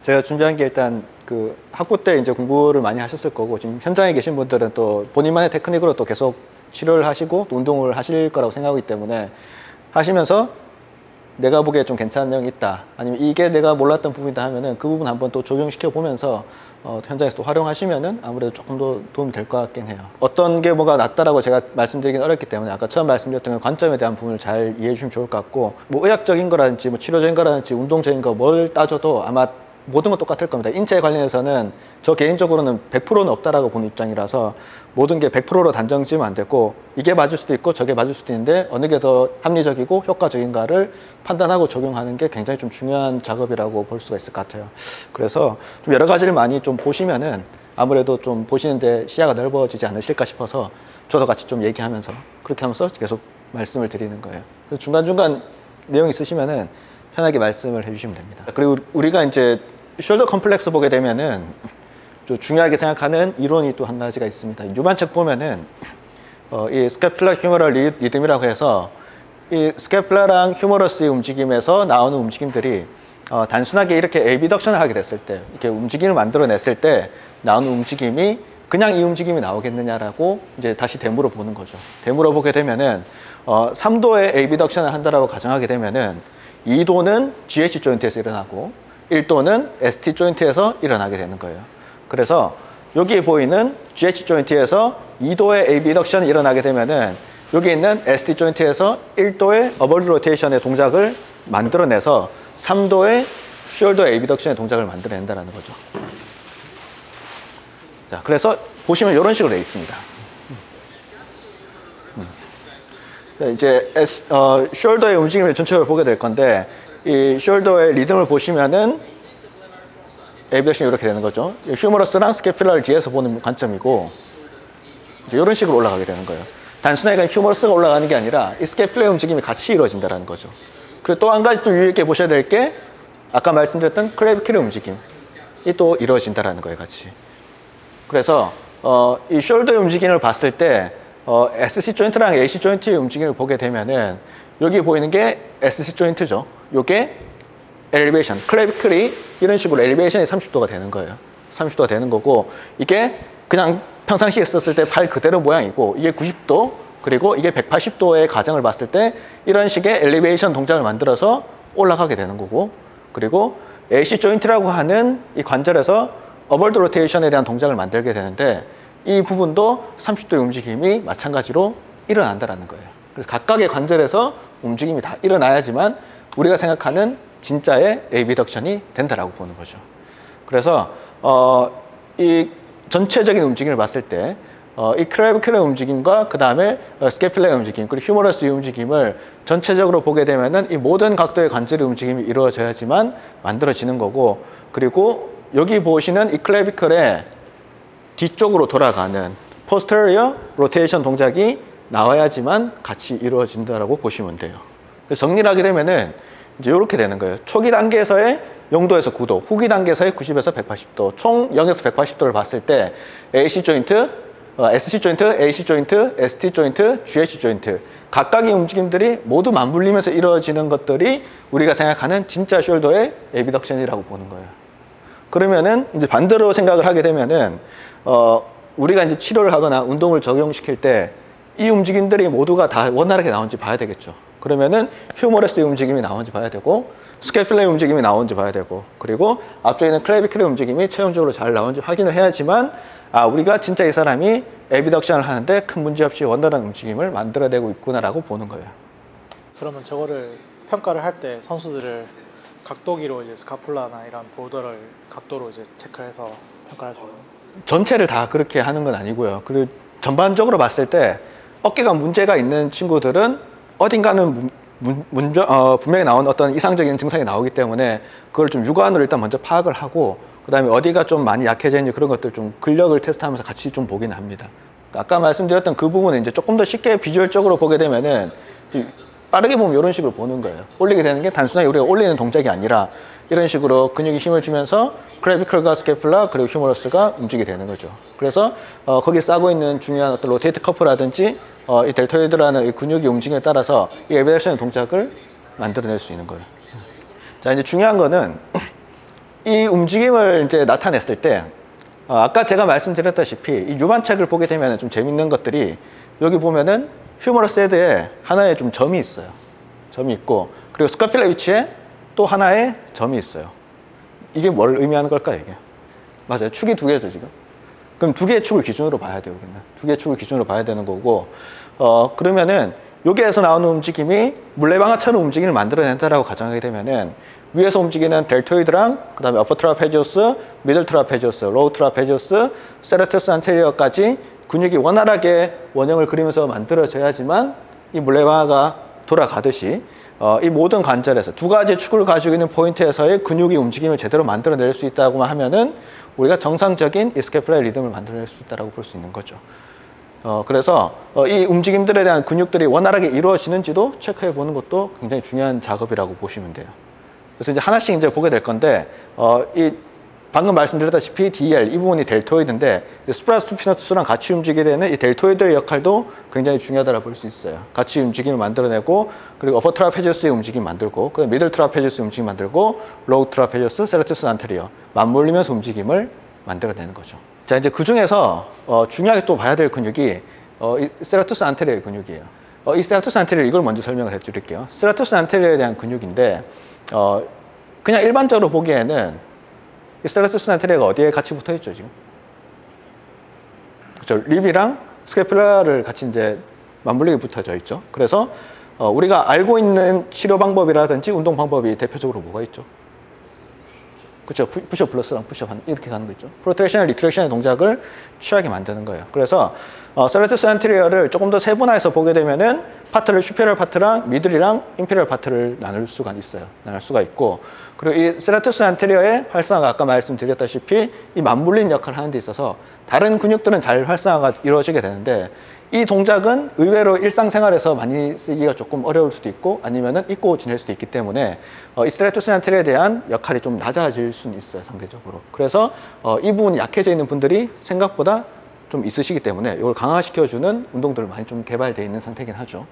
제가 준비한 게 일단 그 학부 때 이제 공부를 많이 하셨을 거고 지금 현장에 계신 분들은 또 본인만의 테크닉으로 또 계속 치료를 하시고 또 운동을 하실 거라고 생각하기 때문에 하시면서 내가 보기에 좀 괜찮은 내용이 있다 아니면 이게 내가 몰랐던 부분이다 하면은 그 부분 한번 또 적용시켜 보면서 현장에서 또 활용하시면은 아무래도 조금 더 도움이 될 것 같긴 해요. 어떤 게 뭐가 낫다라고 제가 말씀드리긴 어렵기 때문에 아까 처음 말씀드렸던 그 관점에 대한 부분을 잘 이해해 주시면 좋을 것 같고 뭐 의학적인 거라든지 뭐 치료적인 거라든지 운동적인 거 뭘 따져도 아마 모든 건 똑같을 겁니다. 인체에 관련해서는 저 개인적으로는 100%는 없다라고 보는 입장이라서 모든 게 100%로 단정 지으면 안 되고 이게 맞을 수도 있고 저게 맞을 수도 있는데 어느 게 더 합리적이고 효과적인가를 판단하고 적용하는 게 굉장히 좀 중요한 작업이라고 볼 수가 있을 것 같아요. 그래서 좀 여러 가지를 많이 좀 보시면은 아무래도 좀 보시는데 시야가 넓어지지 않으실까 싶어서 저도 같이 좀 얘기하면서 그렇게 하면서 계속 말씀을 드리는 거예요. 그래서 중간중간 내용 있으시면은 편하게 말씀을 해주시면 됩니다. 그리고 우리가 이제 숄더 컴플렉스 보게 되면은 좀 중요하게 생각하는 이론이 또 한 가지가 있습니다. 유만책 보면은 이 스캐플라 휴머럴 리듬이라고 해서 이 스캐플라랑 휴머러스의 움직임에서 나오는 움직임들이 단순하게 이렇게 에비덕션을 하게 됐을 때 이렇게 움직임을 만들어냈을 때 나오는 움직임이 그냥 이 움직임이 나오겠느냐라고 이제 다시 되물어 보는 거죠. 되물어 보게 되면은 3도의 에비덕션을 한다라고 가정하게 되면은 2도는 GH 조인트에서 일어나고 1도는 ST 조인트에서 일어나게 되는 거예요. 그래서 여기 보이는 GH 조인트에서 2도의 에비덕션이 일어나게 되면은 여기 있는 ST 조인트에서 1도의 어벌드 로테이션의 동작을 만들어내서 3도의 숄더 에비덕션의 동작을 만들어낸다는 거죠. 자, 그래서 보시면 이런 식으로 되어 있습니다. 이제 숄더의 움직임을 전체적으로 보게 될 건데 이 숄더의 리듬을 보시면은 에비덕션이 이렇게 되는 거죠. 휴머러스랑 스캐필라를 뒤에서 보는 관점이고 이제 이런 식으로 올라가게 되는 거예요. 단순하게 휴머러스가 올라가는 게 아니라 이 스캐필라의 움직임이 같이 이루어진다는 거죠. 그리고 또 한 가지 또 유의있게 보셔야 될 게 아까 말씀드렸던 클레비킬의 움직임이 또 이루어진다는 거예요, 같이. 그래서 이 숄더의 움직임을 봤을 때 SC 조인트랑 AC 조인트의 움직임을 보게 되면은 여기 보이는 게 SC 조인트죠. 요게 엘리베이션, 클레비클이 이런 식으로 엘리베이션이 30도가 되는 거예요. 30도가 되는 거고 이게 그냥 평상시에 썼을 때 팔 그대로 모양이고 이게 90도 그리고 이게 180도의 가정을 봤을 때 이런 식의 엘리베이션 동작을 만들어서 올라가게 되는 거고 그리고 AC 조인트라고 하는 이 관절에서 어벌드 로테이션에 대한 동작을 만들게 되는데 이 부분도 30도의 움직임이 마찬가지로 일어난다는 거예요. 그래서 각각의 관절에서 움직임이 다 일어나야지만 우리가 생각하는 진짜의 에비덕션이 된다라고 보는 거죠. 그래서 이 전체적인 움직임을 봤을 때 이 클레비큘러의 움직임과 그 다음에 스캐필라의 움직임 그리고 휴머러스의 움직임을 전체적으로 보게 되면은 이 모든 각도의 관절의 움직임이 이루어져야지만 만들어지는 거고 그리고 여기 보시는 이 클레비클의 뒤쪽으로 돌아가는 posterior rotation 동작이 나와야지만 같이 이루어진다라고 보시면 돼요. 그래서 정리를 하게 되면은 이제 이렇게 되는 거예요. 초기 단계에서의 0도에서 9도, 후기 단계에서의 90에서 180도, 총 0에서 180도를 봤을 때 AC 조인트, SC 조인트, AC 조인트, ST 조인트, GH 조인트 각각의 움직임들이 모두 맞물리면서 이루어지는 것들이 우리가 생각하는 진짜 숄더의 에비덕션이라고 보는 거예요. 그러면은 이제 반대로 생각을 하게 되면은 우리가 이제 치료를 하거나 운동을 적용시킬 때 이 움직임들이 모두가 다 원활하게 나오는지 봐야 되겠죠. 그러면은 휴머러스의 움직임이 나오는지 봐야 되고 스캐필라의 움직임이 나오는지 봐야 되고 그리고 앞쪽에 있는 클레비큘의 움직임이 체형적으로 잘 나오는지 확인을 해야지만 우리가 진짜 이 사람이 에비덕션을 하는데 큰 문제 없이 원활한 움직임을 만들어내고 있구나라고 보는 거예요. 그러면 저거를 평가를 할 때 선수들을 각도기로 이제 스카풀라나 이런 보더를 각도로 이제 체크해서 평가를 해줘요. 전체를 다 그렇게 하는 건 아니고요. 그리고 전반적으로 봤을 때 어깨가 문제가 있는 친구들은 어딘가는 분명히 나온 어떤 이상적인 증상이 나오기 때문에 그걸 좀 육안으로 일단 먼저 파악을 하고 그 다음에 어디가 좀 많이 약해져 있는지 그런 것들 좀 근력을 테스트하면서 같이 좀 보긴 합니다. 아까 말씀드렸던 그 부분은 이제 조금 더 쉽게 비주얼적으로 보게 되면은 빠르게 보면 이런 식으로 보는 거예요. 올리게 되는 게 단순하게 우리가 올리는 동작이 아니라 이런 식으로 근육이 힘을 주면서 클레비클과 스캐플라 그리고 휴머러스가 움직이게 되는 거죠. 그래서 거기에 싸고 있는 중요한 어떤 로테이트 커프라든지 이 델토이드라는 이 근육의 움직임에 따라서 이 에비덕션 동작을 만들어낼 수 있는 거예요. 자, 이제 중요한 거는 이 움직임을 이제 나타냈을 때, 아까 제가 말씀드렸다시피 이 유반책을 보게 되면 좀 재밌는 것들이 여기 보면은 휴머러스 헤드에 하나의 좀 점이 있어요. 점이 있고, 그리고 스카필라 위치에 또 하나의 점이 있어요. 이게 뭘 의미하는 걸까요, 이게? 맞아요. 축이 두 개죠, 지금. 그럼 두 개의 축을 기준으로 봐야 돼요, 우리는. 두 개의 축을 기준으로 봐야 되는 거고, 그러면은 여기에서 나오는 움직임이 물레방아처럼 움직임을 만들어낸다라고 가정하게 되면은 위에서 움직이는 델토이드랑 그 다음에 어퍼 트라페지오스, 미들 트라페지오스, 로우 트라페지오스, 세라토스 안테리어까지 근육이 원활하게 원형을 그리면서 만들어져야지만 이 물레방아가 돌아가듯이 이 모든 관절에서 두 가지 축을 가지고 있는 포인트에서의 근육이 움직임을 제대로 만들어낼 수 있다고만 하면은 우리가 정상적인 이 스캐플라의 리듬을 만들어낼 수 있다고 볼 수 있는 거죠. 그래서 이 움직임들에 대한 근육들이 원활하게 이루어지는지도 체크해 보는 것도 굉장히 중요한 작업이라고 보시면 돼요. 그래서 이제 하나씩 이제 보게 될 건데, 이 방금 말씀드렸다시피 DL 이 부분이 델토이드인데 스프라스투피너스랑 같이 움직이게 되는 이 델토이드의 역할도 굉장히 중요하다고 볼 수 있어요. 같이 움직임을 만들어내고, 그리고 어퍼 트라페지우스의 움직임 만들고, 그 미들 트라페지우스의 움직임 만들고, 로우 트라페지우스, 세라토스 안테리어 맞물리면서 움직임을 만들어내는 거죠. 자, 이제 그 중에서 중요하게 또 봐야 될 근육이 이 세라토스 안테리어의 근육이에요. 이 세라토스 안테리어 이걸 먼저 설명을 해드릴게요. 세라토스 안테리어에 대한 근육인데 그냥 일반적으로 보기에는 이 세라토스 안테리어가 어디에 같이 붙어 있죠, 지금? 그렇죠. 립이랑 스캐플라를 같이 이제 맞물리게 붙어져 있죠. 그래서 우리가 알고 있는 치료 방법이라든지 운동 방법이 대표적으로 뭐가 있죠? 그렇죠. 푸시업 플러스랑 푸시업 이렇게 가는 거 있죠. 프로트랙션, 리트랙션의 동작을 취하게 만드는 거예요. 그래서 세라토스 안테리어를 조금 더 세분화해서 보게 되면은 파트를 슈페리얼 파트랑 미들이랑 인페리얼 파트를 나눌 수가 있어요. 나눌 수가 있고, 그리고 이 세라토스 안테리어의 활성화가 아까 말씀드렸다시피 이 맞물린 역할을 하는 데 있어서 다른 근육들은 잘 활성화가 이루어지게 되는데 이 동작은 의외로 일상생활에서 많이 쓰기가 조금 어려울 수도 있고 아니면은 잊고 지낼 수도 있기 때문에 이 세라토스 안테리어에 대한 역할이 좀 낮아질 수는 있어요, 상대적으로. 그래서 이 부분이 약해져 있는 분들이 생각보다 좀 있으시기 때문에 이걸 강화시켜주는 운동들을 많이 좀 개발되어 있는 상태이긴 하죠.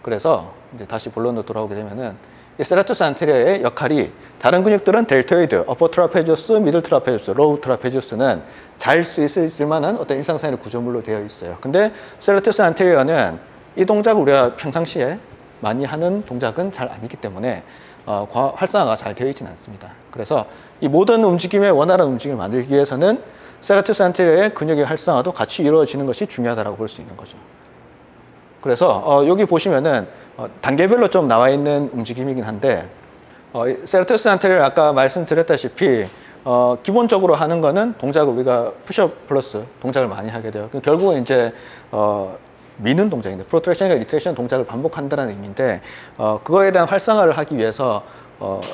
그래서 이제 다시 본론으로 돌아오게 되면은 이 세라토스 안테리어의 역할이 다른 근육들은 델토이드, 어퍼 트라페지우스, 미들 트라페지우스, 로우 트라페지우스는 잘 수 있을 만한 어떤 일상생활의 구조물로 되어 있어요. 근데 세라토스 안테리어는 이 동작을 우리가 평상시에 많이 하는 동작은 잘 아니기 때문에 활성화가 잘 되어 있지는 않습니다. 그래서 이 모든 움직임의 원활한 움직임을 만들기 위해서는 세라토스 안테리어의 근육의 활성화도 같이 이루어지는 것이 중요하다고 볼 수 있는 거죠. 그래서 여기 보시면은 단계별로 좀 나와 있는 움직임이긴 한데 세라토스 안테리어 아까 말씀드렸다시피 기본적으로 하는 거는 동작을 우리가 푸시업 플러스 동작을 많이 하게 돼요. 결국은 이제 미는 동작인데 프로트랙션과 리트랙션 동작을 반복한다는 의미인데 그거에 대한 활성화를 하기 위해서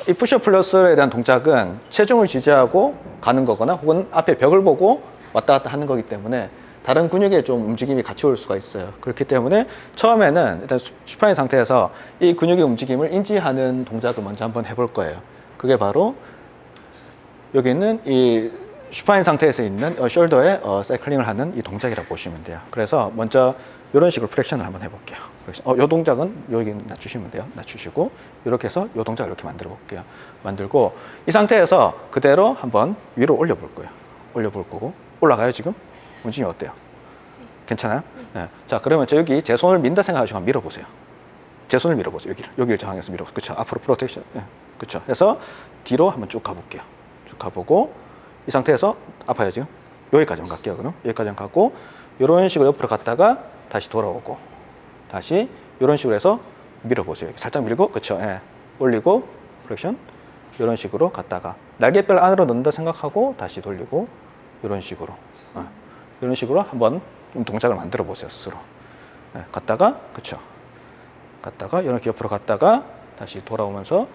이 푸시업 플러스에 대한 동작은 체중을 지지하고 가는 거거나 혹은 앞에 벽을 보고 왔다 갔다 하는 거기 때문에 다른 근육에 좀 움직임이 같이 올 수가 있어요. 그렇기 때문에 처음에는 일단 슈파인 상태에서 이 근육의 움직임을 인지하는 동작을 먼저 한번 해볼 거예요. 그게 바로 여기 있는 이 슈파인 상태에서 있는 숄더에 사이클링을 하는 이 동작이라고 보시면 돼요. 그래서 먼저 이런 식으로 프랙션을 한번 해볼게요. 이 동작은 여기 낮추시면 돼요. 낮추시고 이렇게 해서 이 동작을 이렇게 만들어 볼게요. 만들고 이 상태에서 그대로 한번 위로 올려볼 거예요. 올려볼 거고 올라가요 지금? 움직임이 어때요? 괜찮아요? 네. 자, 그러면 여기 제 손을 민다 생각하시고 한번 밀어보세요. 제 손을 밀어보세요. 여기를 정항해서 밀어보세요. 그쵸? 앞으로 프로텍션. 네. 그쵸? 해서 뒤로 한번 쭉 가볼게요. 쭉 가보고 이 상태에서 아파요 지금? 여기까지만 갈게요. 그럼 여기까지만 가고 이런 식으로 옆으로 갔다가 다시 돌아오고 다시 이런 식으로 해서 밀어보세요. 살짝 밀고 그쵸? 네. 올리고 프랙션 이런 식으로 갔다가 날개뼈를 안으로 넣는다 생각하고 다시 돌리고 이런 식으로. 이런 식으로 한번 동작을 만들어 보세요, 스스로. 네, 갔다가, 그쵸. 갔다가, 이렇게 옆으로 갔다가, 다시 돌아오면서,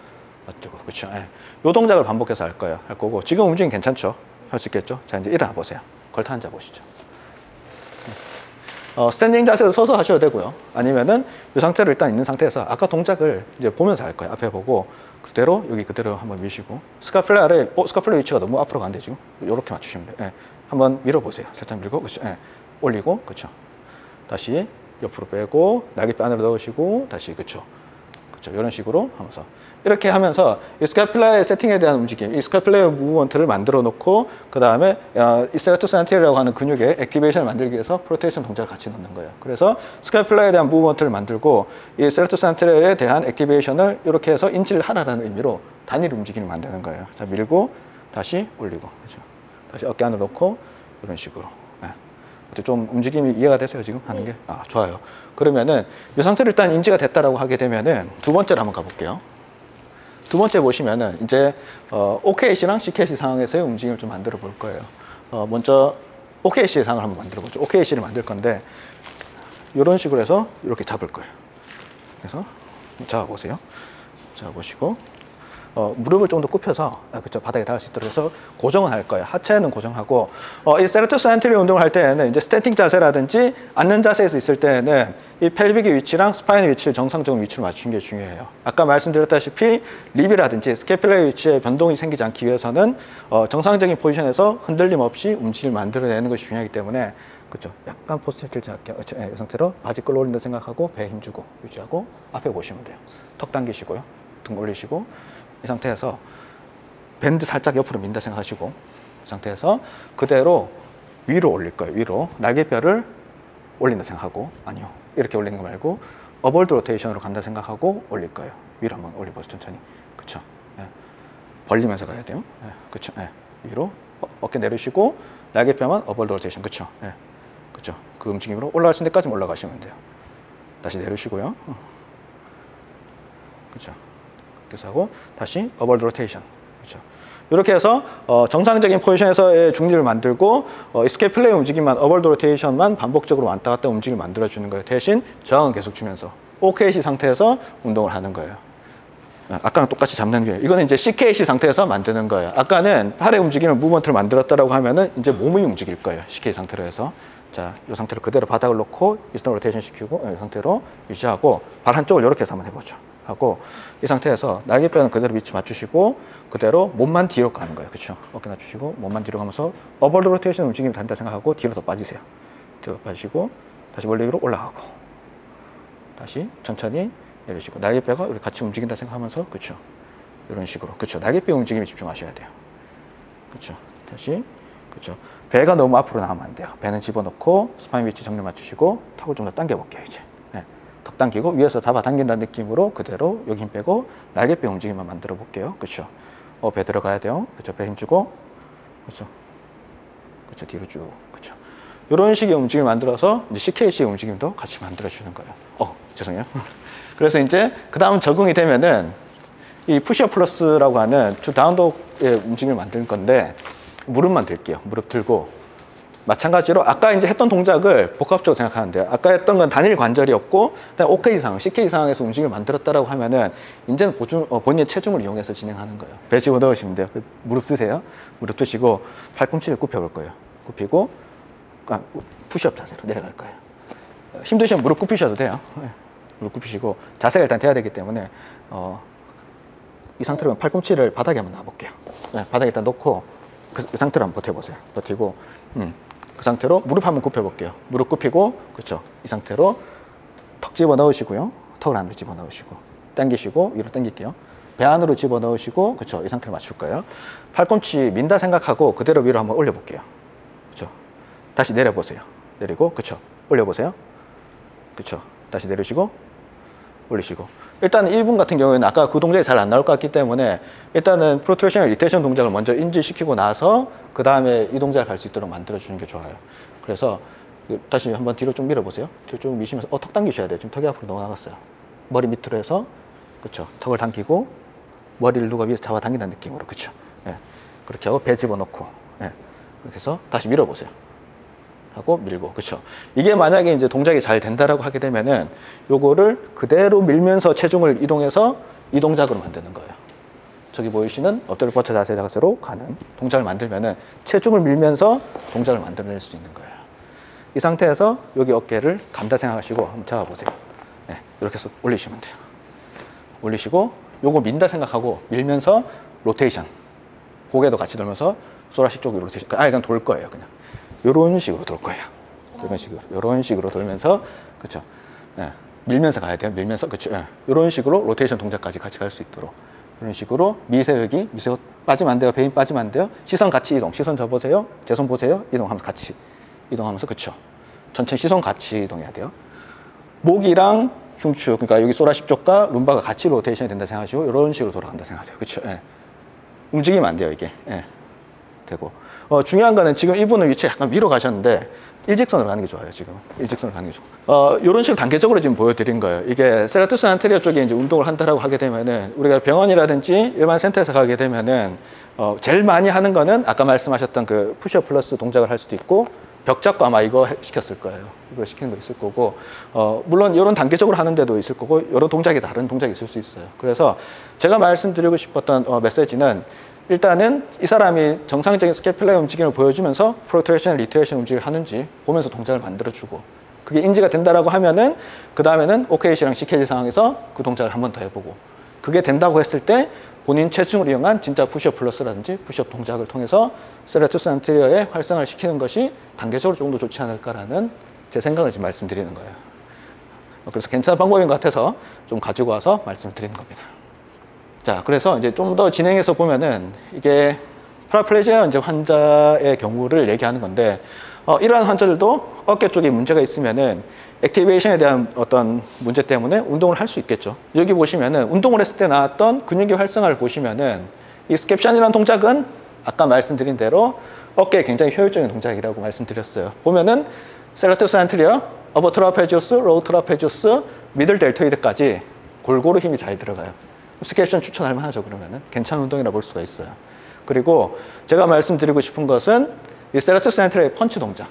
맞죠, 그쵸. 네. 요 동작을 반복해서 할 거예요. 할 거고, 지금 움직임 괜찮죠? 할 수 있겠죠? 자, 이제 일어나 보세요. 걸터 앉아 보시죠. 스탠딩 자세에서 서서 하셔도 되고요. 아니면은, 이 상태로 일단 있는 상태에서, 아까 동작을 이제 보면서 할 거예요. 앞에 보고, 그대로, 여기 그대로 한번 미시고, 스카플라 아래, 스카플라 위치가 너무 앞으로 가는데, 지금? 이렇게 맞추시면 돼요. 네. 한번 밀어보세요. 살짝 밀고, 그쵸? 예. 올리고, 그쵸? 다시 옆으로 빼고, 날개뼈 안으로 넣으시고, 다시, 그쵸? 그렇죠. 이런 식으로 하면서 이렇게 하면서 이 스카퓰라의 세팅에 대한 움직임, 이 스카퓰라의 무브먼트를 만들어 놓고 그 다음에 이 세라토스 안테리어라고 하는 근육의 액티베이션을 만들기 위해서 프로테이션 동작을 같이 넣는 거예요. 그래서 스카퓰라에 대한 무브먼트를 만들고 이 세라토스 안테리어에 대한 액티베이션을 이렇게 해서 인지를 하라는 의미로 단일 움직임을 만드는 거예요. 자, 밀고 다시 올리고, 그렇죠. 다시 어깨 안으로 놓고 이런 식으로. 좀 움직임이 이해가 되세요 지금 하는 게? 아, 좋아요. 그러면은 이 상태로 일단 인지가 됐다라고 하게 되면은 두 번째로 한번 가볼게요. 두 번째 보시면은 이제 OKC랑 CKC 상황에서의 움직임을 좀 만들어 볼 거예요. 먼저 OKC 상황을 한번 만들어 보죠. OKC를 만들 건데 이런 식으로 해서 이렇게 잡을 거예요. 그래서 자 보세요. 자 보시고 무릎을 좀 더 굽혀서 그쵸, 바닥에 닿을 수 있도록 해서 고정을 할 거예요. 하체는 고정하고 이 세라토스 안테리어 운동을 할 때는 이제 스탠팅 자세라든지 앉는 자세에서 있을 때는 이 펠빅의 위치랑 스파인의 위치를 정상적인 위치로 맞추는 게 중요해요. 아까 말씀드렸다시피 립이라든지 스캐퓰라의 위치에 변동이 생기지 않기 위해서는 정상적인 포지션에서 흔들림 없이 움직임을 만들어내는 것이 중요하기 때문에 그렇죠. 약간 포스트 틸트 할게요. 그렇죠. 이 상태로 바지 끌어올린다 생각하고 배 힘주고 유지하고 앞에 보시면 돼요. 턱 당기시고요. 등 올리시고 이 상태에서 밴드 살짝 옆으로 민다 생각하시고 이 상태에서 그대로 위로 올릴 거예요. 위로 날개뼈를 올린다 생각하고 아니요. 이렇게 올리는 거 말고 어벌드 로테이션으로 간다 생각하고 올릴 거예요. 위로 한번 올려보세요. 천천히. 그쵸. 예. 벌리면서 가야 돼요. 예. 그쵸. 예. 위로 어깨 내리시고 날개뼈만 어벌드 로테이션. 그쵸. 예. 그쵸. 그 움직임으로 올라갈 수 있는 데까지 올라가시면 돼요. 다시 내리시고요. 그쵸. 그래서 하고 다시 어벌드 로테이션. 그렇죠. 이렇게 해서 정상적인 포지션에서의 중립을 만들고 스케플레이 움직임만 어벌드 로테이션만 반복적으로 왔다 갔다 움직임을 만들어 주는 거예요. 대신 저항은 계속 주면서 OKC 상태에서 운동을 하는 거예요. 아까랑 똑같이 잡는 게 이거는 이제 CKC 상태에서 만드는 거예요. 아까는 팔의 움직임을 무브먼트를 만들었다라고 하면은 이제 몸이 움직일 거예요. CK 상태로 해서. 자, 이 상태로 그대로 바닥을 놓고 이스턴 로테이션 시키고 이 상태로 유지하고 발 한쪽을 이렇게 해서 한번 해보죠. 하고 이 상태에서 날개뼈는 그대로 위치 맞추시고 그대로 몸만 뒤로 가는 거예요. 그렇죠? 어깨 낮추시고 몸만 뒤로 가면서 어벌드 로테이션 움직임이 된다 생각하고 뒤로 더 빠지세요. 뒤로 더 빠지시고 다시 멀리 위로 올라가고 다시 천천히 내리시고 날개뼈가 우리 같이 움직인다 생각하면서 그렇죠? 이런 식으로 그렇죠? 날개뼈 움직임에 집중하셔야 돼요. 그렇죠? 다시 그렇죠? 배가 너무 앞으로 나가면 안 돼요. 배는 집어넣고 스파인 위치 정렬 맞추시고 턱을 좀 더 당겨 볼게요. 이제 턱 당기고 위에서 잡아당긴다는 느낌으로 그대로 여기 힘 빼고 날개뼈 움직임만 만들어 볼게요. 그렇죠? 배 들어가야 돼요. 그렇죠? 배 힘주고 그렇죠? 그렇죠? 뒤로 쭉 그렇죠? 이런 식의 움직임을 만들어서 이제 CKC의 움직임도 같이 만들어 주는 거예요. 죄송해요. 그래서 이제 그 다음 적응이 되면은 이 푸시업 플러스라고 하는 주 다운독의 움직임을 만들 건데 무릎만 들게요. 무릎 들고 마찬가지로 아까 이제 했던 동작을 복합적으로 생각하면 돼요. 아까 했던 건 단일 관절이었고 OK 상황, CK 상황에서 움직임을 만들었다라고 하면은 이제는 본인의 체중을 이용해서 진행하는 거예요. 배 집어 넣으시면 돼요. 무릎 드세요. 무릎 드시고 팔꿈치를 굽혀 볼 거예요. 굽히고 푸시업 자세로 내려갈 거예요. 힘드시면 무릎 굽히셔도 돼요. 무릎 굽히시고 자세가 일단 돼야 되기 때문에 이 상태로 팔꿈치를 바닥에 한번 놔볼게요. 바닥에 일단 놓고 그 상태로 한번 버텨보세요. 버티고 그 상태로 무릎 한번 굽혀볼게요. 무릎 굽히고 그렇죠. 이 상태로 턱 집어 넣으시고요. 턱을 안으로 집어 넣으시고 당기시고 위로 당길게요. 배 안으로 집어 넣으시고 그렇죠. 이 상태로 맞출 거예요. 팔꿈치 민다 생각하고 그대로 위로 한번 올려볼게요. 그렇죠. 다시 내려보세요. 내리고 그렇죠. 올려보세요. 그렇죠. 다시 내리시고 올리시고 일단 1분 같은 경우에는 아까 그 동작이 잘 안 나올 것 같기 때문에 일단은 프로트랙션 리테이션 동작을 먼저 인지시키고 나서 그 다음에 이 동작을 갈 수 있도록 만들어 주는 게 좋아요. 그래서 다시 한번 뒤로 좀 밀어보세요. 뒤로 좀 미시면서 턱 당기셔야 돼요. 지금 턱이 앞으로 넘어갔어요. 머리 밑으로 해서 그렇죠. 턱을 당기고 머리를 누가 위에서 잡아당긴다는 느낌으로 그렇죠. 그렇게 하고 배 집어넣고 그렇게 해서 다시 밀어보세요. 하고 밀고 그렇죠. 이게 만약에 이제 동작이 잘 된다라고 하게 되면은 요거를 그대로 밀면서 체중을 이동해서 이 동작으로 만드는 거예요. 저기 보이시는 엎드려 뻗쳐 자세로 가는 동작을 만들면은 체중을 밀면서 동작을 만들어낼 수 있는 거예요. 이 상태에서 여기 어깨를 간다 생각하시고 한번 잡아보세요. 이렇게 해서 올리시면 돼요. 올리시고 요거 민다 생각하고 밀면서 로테이션 고개도 같이 돌면서 소라시 쪽으로 로테이션 그냥 돌 거예요. 그냥 이런 식으로 돌 거예요. 이런 식으로 돌면서 그렇죠. 밀면서 가야 돼요. 밀면서. 그쵸. 예. 이런 식으로 로테이션 동작까지 같이 갈 수 있도록. 이런 식으로 미세 여기, 미세 빠지면 안 돼요. 베인 빠지면 안 돼요. 시선 같이 이동. 시선 접으세요. 제 손 보세요. 이동하면서 같이. 이동하면서 그쵸. 전체 시선 같이 이동해야 돼요. 목이랑 흉추, 그러니까 여기 소라식 쪽과 룸바가 같이 로테이션이 된다 생각하시고 이런 식으로 돌아간다 생각하세요. 그쵸. 예. 움직이면 안 돼요, 이게. 예. 되고. 중요한 거는 지금 이분은 위치 약간 위로 가셨는데 일직선으로 가는 게 좋아요, 지금. 일직선으로 가는 게 좋아요. 이런 식으로 단계적으로 지금 보여드린 거예요. 이게 세라투스 안테리어 쪽에 이제 운동을 한다라고 하게 되면은 우리가 병원이라든지 일반 센터에서 가게 되면은 제일 많이 하는 거는 아까 말씀하셨던 그 푸시업 플러스 동작을 할 수도 있고 벽 잡고 아마 이거 시켰을 거예요. 이거 시키는 거 있을 거고, 물론 이런 단계적으로 하는 데도 있을 거고, 여러 동작이 다른 동작이 있을 수 있어요. 그래서 제가 말씀드리고 싶었던 메시지는 일단은 이 사람이 정상적인 스캐퓰라의 움직임을 보여주면서 프로트랙션, 리트랙션 움직임을 하는지 보면서 동작을 만들어주고, 그게 인지가 된다라고 하면은 그 다음에는 OKC랑 CKG 상황에서 그 동작을 한 번 더 해보고, 그게 된다고 했을 때 본인 체중을 이용한 진짜 푸시업 플러스라든지 푸시업 동작을 통해서 세라투스 안테리어에 활성화를 시키는 것이 단계적으로 조금 더 좋지 않을까라는 제 생각을 지금 말씀드리는 거예요. 그래서 괜찮은 방법인 것 같아서 좀 가지고 와서 말씀드리는 겁니다. 자, 그래서 이제 좀 더 진행해서 보면은 이게 파라플레지아 이제 환자의 경우를 얘기하는 건데, 이러한 환자들도 어깨 쪽에 문제가 있으면은 액티베이션에 대한 어떤 문제 때문에 운동을 할 수 있겠죠. 여기 보시면은 운동을 했을 때 나왔던 근육의 활성화를 보시면은 이 스캡션이라는 동작은 아까 말씀드린 대로 어깨에 굉장히 효율적인 동작이라고 말씀드렸어요. 보면은 세라투스 안테리어, 어버 트라페지오스, 로우 트라페지오스, 미들 델토이드까지 골고루 힘이 잘 들어가요. 스캡션 추천할 만하죠. 그러면은 괜찮은 운동이라 볼 수가 있어요. 그리고 제가 말씀드리고 싶은 것은 이 세라투스 안테리어의 펀치 동작,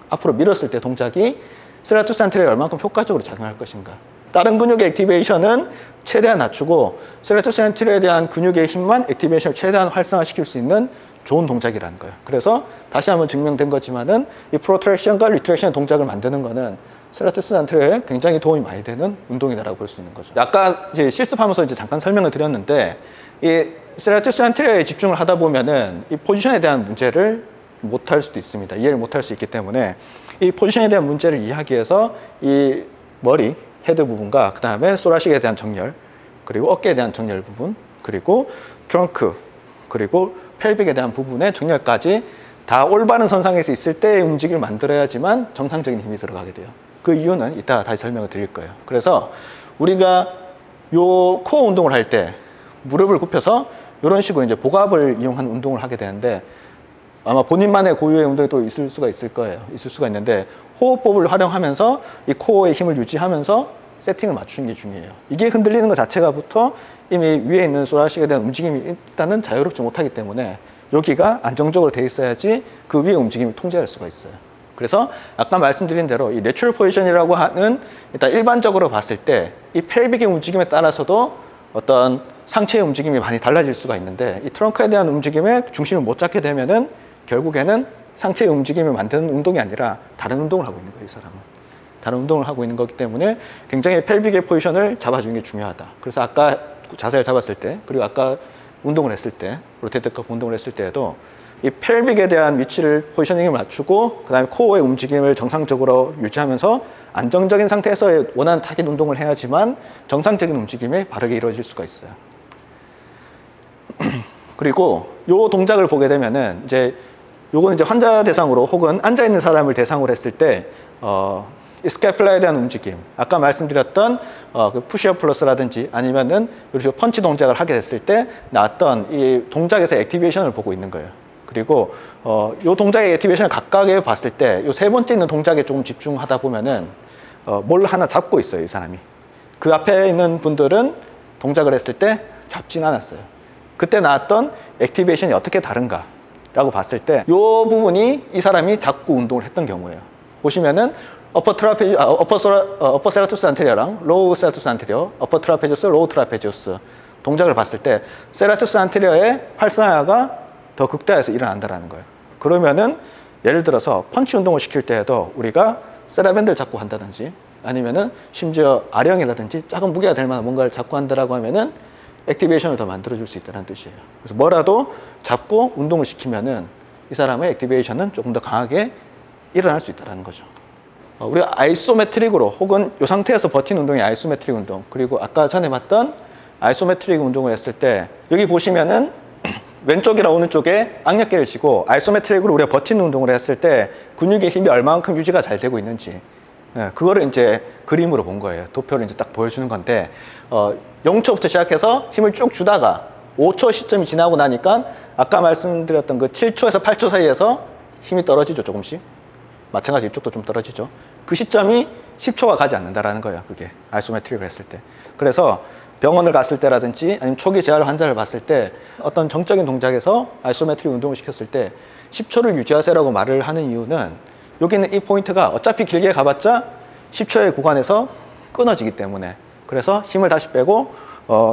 앞으로 밀었을 때 동작이 세라투스 안테리어에 얼만큼 효과적으로 작용할 것인가. 다른 근육의 액티베이션은 최대한 낮추고 세라투스 안테리어에 대한 근육의 힘만 액티베이션을 최대한 활성화시킬 수 있는 좋은 동작이라는 거예요. 그래서 다시 한번 증명된 거지만은 이 프로트랙션과 리트랙션 동작을 만드는 거는 세라투스 안테리어에 굉장히 도움이 많이 되는 운동이다라고 볼 수 있는 거죠. 아까 이제 실습하면서 이제 잠깐 설명을 드렸는데, 이 세라투스 안테리어에 집중을 하다 보면은 이 포지션에 대한 문제를 못할 수도 있습니다. 이해를 못할 수 있기 때문에 이 포지션에 대한 문제를 이해하기 위해서 이 머리, 헤드 부분과 그 다음에 소라식에 대한 정렬, 그리고 어깨에 대한 정렬 부분, 그리고 트렁크, 그리고 펠빅에 대한 부분의 정렬까지 다 올바른 선상에서 있을 때의 움직임을 만들어야지만 정상적인 힘이 들어가게 돼요. 그 이유는 이따 다시 설명을 드릴 거예요. 그래서 우리가 요 코어 운동을 할 때 무릎을 굽혀서 이런 식으로 이제 복압을 이용한 운동을 하게 되는데, 아마 본인만의 고유의 운동이 또 있을 수가 있을 거예요. 있을 수가 있는데, 호흡법을 활용하면서 이 코어의 힘을 유지하면서 세팅을 맞추는 게 중요해요. 이게 흔들리는 것 자체가부터 이미 위에 있는 소라식에 대한 움직임이 일단은 자유롭지 못하기 때문에 여기가 안정적으로 돼 있어야지 그 위의 움직임을 통제할 수가 있어요. 그래서 아까 말씀드린 대로 이 내추럴 포지션이라고 하는, 일단 일반적으로 봤을 때 이 펠빅의 움직임에 따라서도 어떤 상체의 움직임이 많이 달라질 수가 있는데, 이 트렁크에 대한 움직임에 중심을 못 잡게 되면은 결국에는 상체의 움직임을 만드는 운동이 아니라 다른 운동을 하고 있는 거예요, 이 사람은. 다른 운동을 하고 있는 거기 때문에 굉장히 펠빅의 포지션을 잡아주는 게 중요하다. 그래서 아까 자세를 잡았을 때, 그리고 아까 운동을 했을 때, 로테이트 커프 운동을 했을 때에도 이 펠빅에 대한 위치를, 포지셔닝을 맞추고 그 다음에 코어의 움직임을 정상적으로 유지하면서 안정적인 상태에서 원하는 타깃 운동을 해야지만 정상적인 움직임이 바르게 이루어질 수가 있어요. 그리고 요 동작을 보게 되면은 이제 요거는 이제 환자 대상으로 혹은 앉아 있는 사람을 대상으로 했을 때 이 스캐플라에 대한 움직임, 아까 말씀드렸던 그 푸시업 플러스라든지 아니면은 이렇게 펀치 동작을 하게 됐을 때 나왔던 이 동작에서 액티베이션을 보고 있는 거예요. 그리고 요 동작의 액티베이션을 각각에 봤을 때 요 세 번째 있는 동작에 조금 집중하다 보면은 뭘 하나 잡고 있어요, 이 사람이. 그 앞에 있는 분들은 동작을 했을 때 잡진 않았어요. 그때 나왔던 액티베이션이 어떻게 다른가 라고 봤을 때 이 부분이 이 사람이 잡고 운동을 했던 경우예요. 보시면은 어퍼 세라투스 안테리어랑 로우 세라투스 안테리어, 어퍼 트라페지오스, 로우 트라페지오스 동작을 봤을 때 세라투스 안테리어의 활성화가 더 극대화해서 일어난다는 거예요. 그러면은 예를 들어서 펀치 운동을 시킬 때에도 우리가 세라밴드를 잡고 한다든지 아니면은 심지어 아령이라든지 작은 무게가 될 만한 뭔가를 잡고 한다라고 하면은 액티베이션을 더 만들어줄 수 있다는 뜻이에요. 그래서 뭐라도 잡고 운동을 시키면은 이 사람의 액티베이션은 조금 더 강하게 일어날 수 있다는 거죠. 우리가 아이소메트릭으로 혹은 이 상태에서 버틴 운동이 아이소메트릭 운동, 그리고 아까 전에 봤던 아이소메트릭 운동을 했을 때 여기 보시면은 왼쪽이랑 오른쪽에 악력계를 쥐고 아이소메트릭으로 우리가 버티는 운동을 했을 때 근육의 힘이 얼마만큼 유지가 잘 되고 있는지, 그거를 이제 그림으로 본 거예요. 도표를 이제 딱 보여주는 건데 0초부터 시작해서 힘을 쭉 주다가 5초 시점이 지나고 나니까 아까 말씀드렸던 그 7초에서 8초 사이에서 힘이 떨어지죠. 조금씩. 마찬가지 이쪽도 좀 떨어지죠. 그 시점이 10초가 가지 않는다라는 거예요. 그게 아이소메트릭을 했을 때. 그래서 병원을 갔을 때라든지 아니면 초기 재활 환자를 봤을 때 어떤 정적인 동작에서 아이소메트릭 운동을 시켰을 때 10초를 유지하세요라고 말을 하는 이유는 여기 있는 이 포인트가 어차피 길게 가봤자 10초의 구간에서 끊어지기 때문에, 그래서 힘을 다시 빼고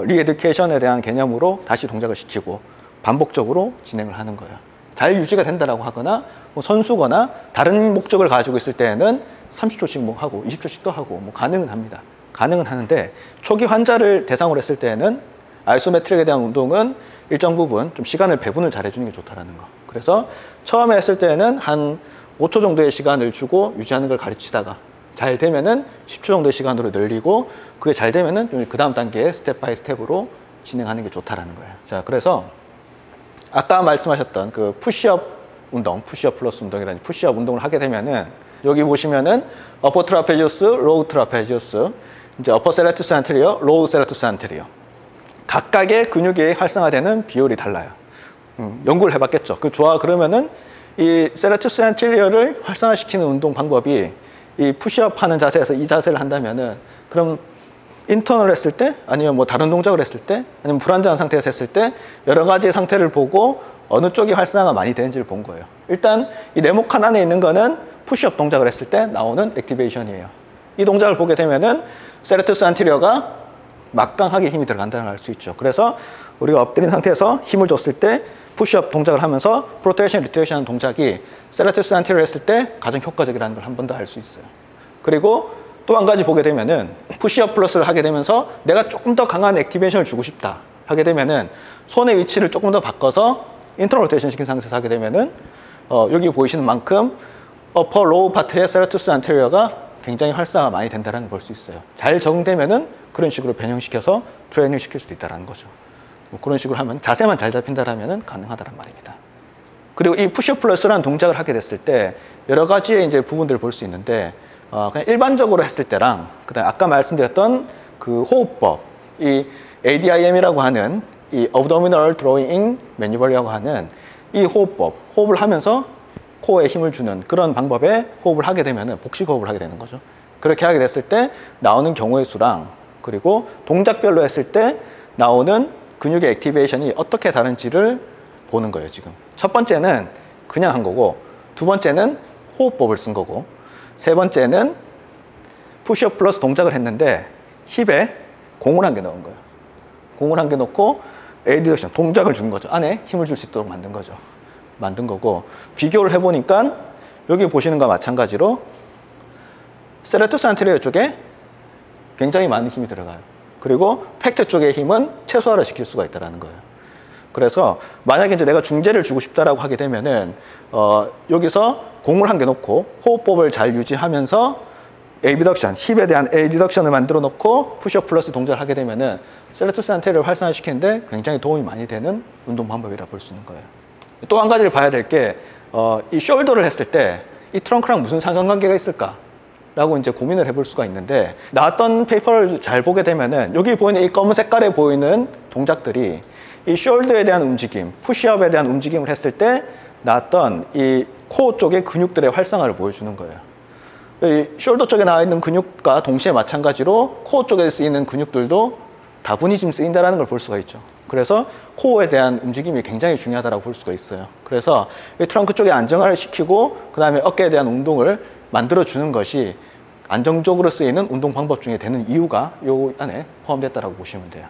리에듀케이션에 대한 개념으로 다시 동작을 시키고 반복적으로 진행을 하는 거예요. 잘 유지가 된다라고 하거나 뭐 선수거나 다른 목적을 가지고 있을 때에는 30초씩 뭐 하고 20초씩도 하고 뭐 가능은 합니다. 가능은 하는데 초기 환자를 대상으로 했을 때에는 아이소메트릭에 대한 운동은 일정 부분 좀 시간을 배분을 잘 해주는 게 좋다라는 거. 그래서 처음에 했을 때는 한 5초 정도의 시간을 주고 유지하는 걸 가르치다가 잘 되면은 10초 정도의 시간으로 늘리고, 그게 잘 되면은 좀 그 다음 단계에 스텝 바이 스텝으로 진행하는 게 좋다라는 거예요. 자, 그래서 아까 말씀하셨던 그 푸시업 운동, 푸시업 플러스 운동이라는 푸시업 운동을 하게 되면은 여기 보시면은 어퍼 트라페지우스, 로우 트라페지우스, 이제 어퍼 세레투스 안테리어, 로우 세레투스 안테리어, 각각의 근육이 활성화되는 비율이 달라요. 연구를 해봤겠죠. 그러면은 이 세레투스 안테리어를 활성화시키는 운동 방법이 이 푸시업 하는 자세에서 이 자세를 한다면은, 그럼 인턴을 했을 때 아니면 뭐 다른 동작을 했을 때 아니면 불안정한 상태에서 했을 때 여러 가지 상태를 보고 어느 쪽이 활성화가 많이 되는지를 본 거예요. 일단 이 네모칸 안에 있는 거는 푸시업 동작을 했을 때 나오는 액티베이션이에요. 이 동작을 보게 되면은 세레투스 안테리어가 막강하게 힘이 들어간다는 걸 알 수 있죠. 그래서 우리가 엎드린 상태에서 힘을 줬을 때 푸시업 동작을 하면서 프로테이션, 리트레이션 하는 동작이 세레투스 안테리어 했을 때 가장 효과적이라는 걸 한 번 더 알 수 있어요. 그리고 또 한 가지 보게 되면은 푸시업 플러스를 하게 되면서 내가 조금 더 강한 액티베이션을 주고 싶다 하게 되면은 손의 위치를 조금 더 바꿔서 인터널 로테이션 시킨 상태에서 하게 되면은 여기 보이시는 만큼 어퍼 로우 파트의 세레투스 안테리어가 굉장히 활성화가 많이 된다는 걸 볼 수 있어요. 잘 적응되면은 그런 식으로 변형시켜서 트레이닝 시킬 수도 있다는 거죠. 뭐 그런 식으로 하면 자세만 잘 잡힌다라면은 가능하다는 말입니다. 그리고 이 푸시업 플러스라는 동작을 하게 됐을 때 여러 가지의 이제 부분들을 볼 수 있는데, 그냥 일반적으로 했을 때랑 그다음 아까 말씀드렸던 그 호흡법, 이 ADIM이라고 하는 이 Abdominal Drawing Maneuver이라고 하는 이 호흡법, 호흡을 하면서 코어에 힘을 주는 그런 방법의 호흡을 하게 되면은 복식 호흡을 하게 되는 거죠. 그렇게 하게 됐을 때 나오는 경우의 수랑 그리고 동작별로 했을 때 나오는 근육의 액티베이션이 어떻게 다른지를 보는 거예요. 지금 첫 번째는 그냥 한 거고, 두 번째는 호흡법을 쓴 거고, 세 번째는 푸시업 플러스 동작을 했는데 힙에 공을 한 개 넣은 거예요. 공을 한 개 넣고 에디덕션 동작을 준 거죠. 안에 힘을 줄 수 있도록 만든 거죠. 만든 거고, 비교를 해보니까 여기 보시는 것과 마찬가지로 세레투스 안테리어 쪽에 굉장히 많은 힘이 들어가요. 그리고 팩트 쪽의 힘은 최소화를 시킬 수가 있다는 거예요. 그래서 만약에 이제 내가 중재를 주고 싶다라고 하게 되면은 여기서 공을 한 개 놓고 호흡법을 잘 유지하면서 에이비덕션, 힙에 대한 에이디덕션을 만들어 놓고 푸시업 플러스 동작을 하게 되면은 세레투스 안테리어를 활성화시키는데 굉장히 도움이 많이 되는 운동 방법이라 볼 수 있는 거예요. 또 한 가지를 봐야 될 게 이 숄더를 했을 때 이 트렁크랑 무슨 상관관계가 있을까? 라고 이제 고민을 해볼 수가 있는데, 나왔던 페이퍼를 잘 보게 되면은 여기 보이는 이 검은 색깔에 보이는 동작들이 이 숄더에 대한 움직임, 푸시업에 대한 움직임을 했을 때 나왔던 이 코어 쪽의 근육들의 활성화를 보여주는 거예요. 이 숄더 쪽에 나와 있는 근육과 동시에 마찬가지로 코어 쪽에 쓰이는 근육들도 다분히 지금 쓰인다는 걸 볼 수가 있죠. 그래서 코어에 대한 움직임이 굉장히 중요하다고 볼 수가 있어요. 그래서 이 트렁크 쪽에 안정화를 시키고 그 다음에 어깨에 대한 운동을 만들어주는 것이 안정적으로 쓰이는 운동 방법 중에 되는 이유가 이 안에 포함됐다고 보시면 돼요.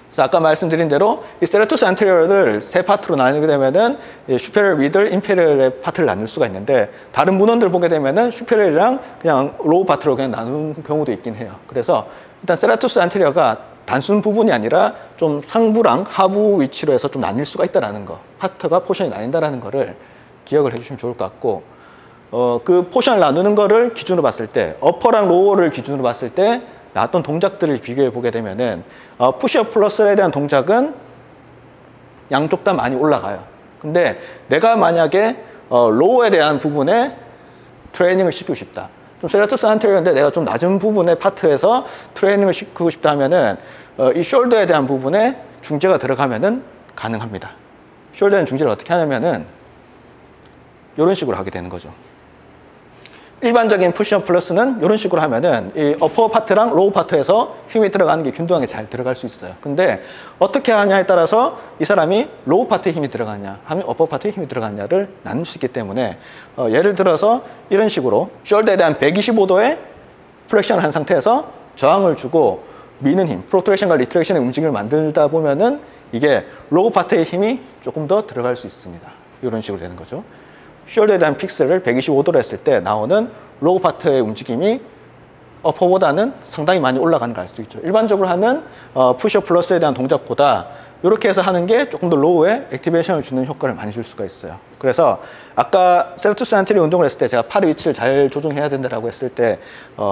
그래서 아까 말씀드린 대로 이 세레투스 안테리어를 세 파트로 나누게 되면은 슈페리어, 미들, 인페리어의 파트를 나눌 수가 있는데, 다른 문헌들 보게 되면은 슈페리어랑 그냥 로우 파트로 그냥 나누는 경우도 있긴 해요. 그래서 일단 세레투스 안테리어가 단순 부분이 아니라 좀 상부랑 하부 위치로 해서 좀 나뉠 수가 있다라는 거, 파트가 포션이 나뉜다라는 거를 기억을 해주시면 좋을 것 같고, 그 포션을 나누는 거를 기준으로 봤을 때, 어퍼랑 로어를 기준으로 봤을 때 나왔던 동작들을 비교해 보게 되면은 푸시업 플러스에 대한 동작은 양쪽 다 많이 올라가요. 근데 내가 만약에 로어에 대한 부분에 트레이닝을 시키고 싶다. 좀 세라투스 안테리어인데 내가 좀 낮은 부분의 파트에서 트레이닝을 시키고 싶다 하면은 이 숄더에 대한 부분에 중재가 들어가면은 가능합니다. 숄더에 중재를 어떻게 하냐면은 이런 식으로 하게 되는 거죠. 일반적인 푸시업 플러스는 이런 식으로 하면은 이 어퍼 파트랑 로우 파트에서 힘이 들어가는 게 균등하게 잘 들어갈 수 있어요. 근데 어떻게 하냐에 따라서 이 사람이 로우 파트에 힘이 들어가냐 하면 어퍼 파트에 힘이 들어가냐를 나눌 수 있기 때문에 예를 들어서 이런 식으로 숄더에 대한 125도의 플렉션을 한 상태에서 저항을 주고 미는 힘, 프로트랙션과 리트랙션의 움직임을 만들다 보면은 이게 로우 파트의 힘이 조금 더 들어갈 수 있습니다. 이런 식으로 되는 거죠. 숄더에 대한 픽스를 125도로 했을 때 나오는 로우 파트의 움직임이 어퍼보다는 상당히 많이 올라가는 걸 알 수 있죠. 일반적으로 하는 푸시업 플러스에 대한 동작보다 이렇게 해서 하는 게 조금 더 로우에 액티베이션을 주는 효과를 많이 줄 수가 있어요. 그래서 아까 세라투스 안테리어 운동을 했을 때 제가 팔의 위치를 잘 조정해야 된다고 했을 때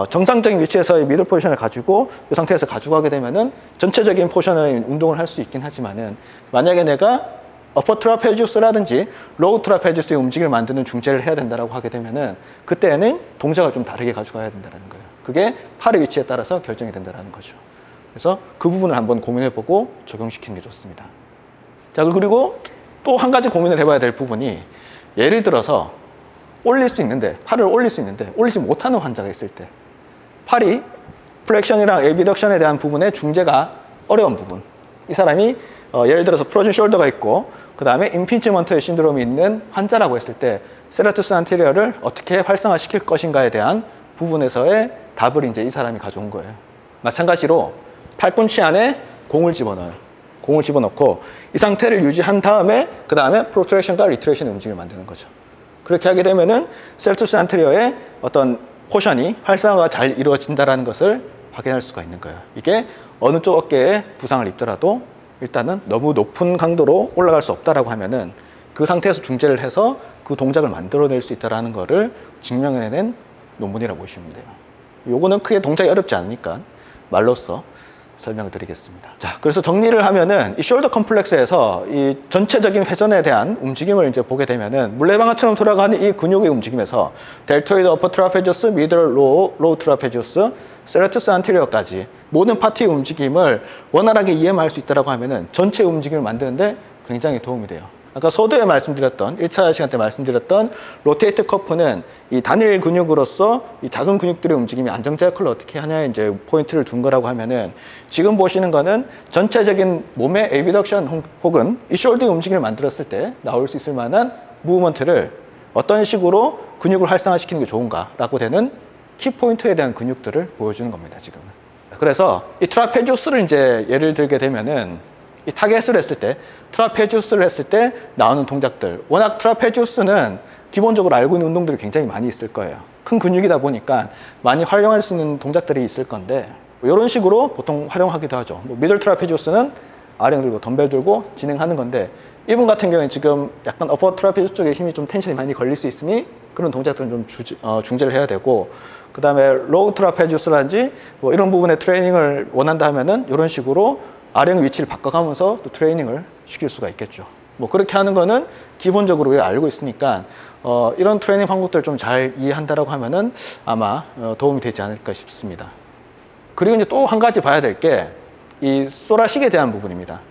정상적인 위치에서의 미들 포지션을 가지고 이 상태에서 가지고 가게 되면은 전체적인 포지션의 운동을 할 수 있긴 하지만은 만약에 내가 어퍼 트라페지우스라든지 로우 트라페지우스의 움직임을 만드는 중재를 해야 된다고 하게 되면은 그때는 동작을 좀 다르게 가져가야 된다는 거예요. 그게 팔의 위치에 따라서 결정이 된다는 거죠. 그래서 그 부분을 한번 고민해보고 적용시키는 게 좋습니다. 자, 그리고 또 한 가지 고민을 해봐야 될 부분이 예를 들어서 올릴 수 있는데 팔을 올릴 수 있는데 올리지 못하는 환자가 있을 때 팔이 플렉션이랑 에비덕션에 대한 부분의 중재가 어려운 부분, 이 사람이 예를 들어서 프로즌 숄더가 있고 그 다음에 임피치먼트 신드롬이 있는 환자라고 했을 때 세라투스 안테리어를 어떻게 활성화시킬 것인가에 대한 부분에서의 답을 이제 이 사람이 가져온 거예요. 마찬가지로 팔꿈치 안에 공을 집어넣어요. 공을 집어넣고 이 상태를 유지한 다음에 그 다음에 프로트랙션과 리트랙션의 움직임을 만드는 거죠. 그렇게 하게 되면은 세라투스 안테리어의 어떤 포션이 활성화가 잘 이루어진다는 것을 확인할 수가 있는 거예요. 이게 어느 쪽 어깨에 부상을 입더라도 일단은 너무 높은 강도로 올라갈 수 없다라고 하면은 그 상태에서 중재를 해서 그 동작을 만들어낼 수 있다라는 거를 증명해낸 논문이라고 보시면 돼요. 요거는 크게 동작이 어렵지 않으니까 말로써 설명을 드리겠습니다. 자, 그래서 정리를 하면은 이 숄더 컴플렉스에서 이 전체적인 회전에 대한 움직임을 이제 보게 되면은 물레방아처럼 돌아가는 이 근육의 움직임에서 델토이드 어퍼 트라페지우스, 미들 로우 트라페지우스, 세라투스 안테리어까지 모든 파트의 움직임을 원활하게 이해할 수 있다고 하면은 전체 움직임을 만드는데 굉장히 도움이 돼요. 아까 서두에 말씀드렸던 1차 시간 때 말씀드렸던 로테이트 커프는 이 단일 근육으로서 이 작은 근육들의 움직임이 안정자 역할을 어떻게 하냐에 이제 포인트를 둔 거라고 하면은 지금 보시는 거는 전체적인 몸의 에비덕션 혹은 이 숄더의 움직임을 만들었을 때 나올 수 있을 만한 무브먼트를 어떤 식으로 근육을 활성화시키는 게 좋은가라고 되는 키포인트에 대한 근육들을 보여주는 겁니다, 지금은. 그래서 이 트라페지우스를 이제 예를 들게 되면은 이 타겟을 했을 때, 트라페지우스를 했을 때 나오는 동작들. 워낙 트라페지우스는 기본적으로 알고 있는 운동들이 굉장히 많이 있을 거예요. 큰 근육이다 보니까 많이 활용할 수 있는 동작들이 있을 건데, 이런 식으로 보통 활용하기도 하죠. 미들 트라페지우스는 아령 들고 덤벨 들고 진행하는 건데, 이분 같은 경우에 지금 약간 어퍼 트라페지우스 쪽에 힘이 좀 텐션이 많이 걸릴 수 있으니 그런 동작들은 좀 중재를 해야 되고, 그 다음에 로우 트라페지우스라든지 뭐 이런 부분의 트레이닝을 원한다 하면은 이런 식으로 아령 위치를 바꿔가면서 또 트레이닝을 시킬 수가 있겠죠. 뭐 그렇게 하는 거는 기본적으로 알고 있으니까 이런 트레이닝 방법들을 좀 잘 이해한다라고 하면은 아마 도움이 되지 않을까 싶습니다. 그리고 이제 또 한 가지 봐야 될 게 이 소라식에 대한 부분입니다.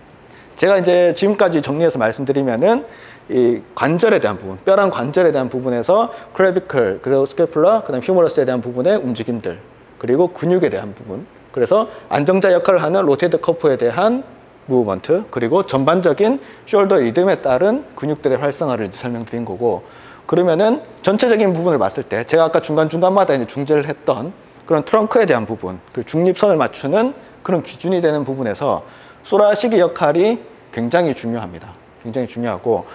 제가 이제 지금까지 정리해서 말씀드리면은 이 관절에 대한 부분, 뼈랑 관절에 대한 부분에서 클레비클, 그리고 스캐플라, 그다음 휴머러스에 대한 부분의 움직임들, 그리고 근육에 대한 부분, 그래서 안정자 역할을 하는 로테이트 커프에 대한 무브먼트, 그리고 전반적인 숄더 리듬에 따른 근육들의 활성화를 이제 설명드린 거고, 그러면은 전체적인 부분을 봤을 때 제가 아까 중간중간마다 이제 중재를 했던 그런 트렁크에 대한 부분, 그 중립선을 맞추는 그런 기준이 되는 부분에서 소라식의 역할이 굉장히 중요합니다. 굉장히 중요하고,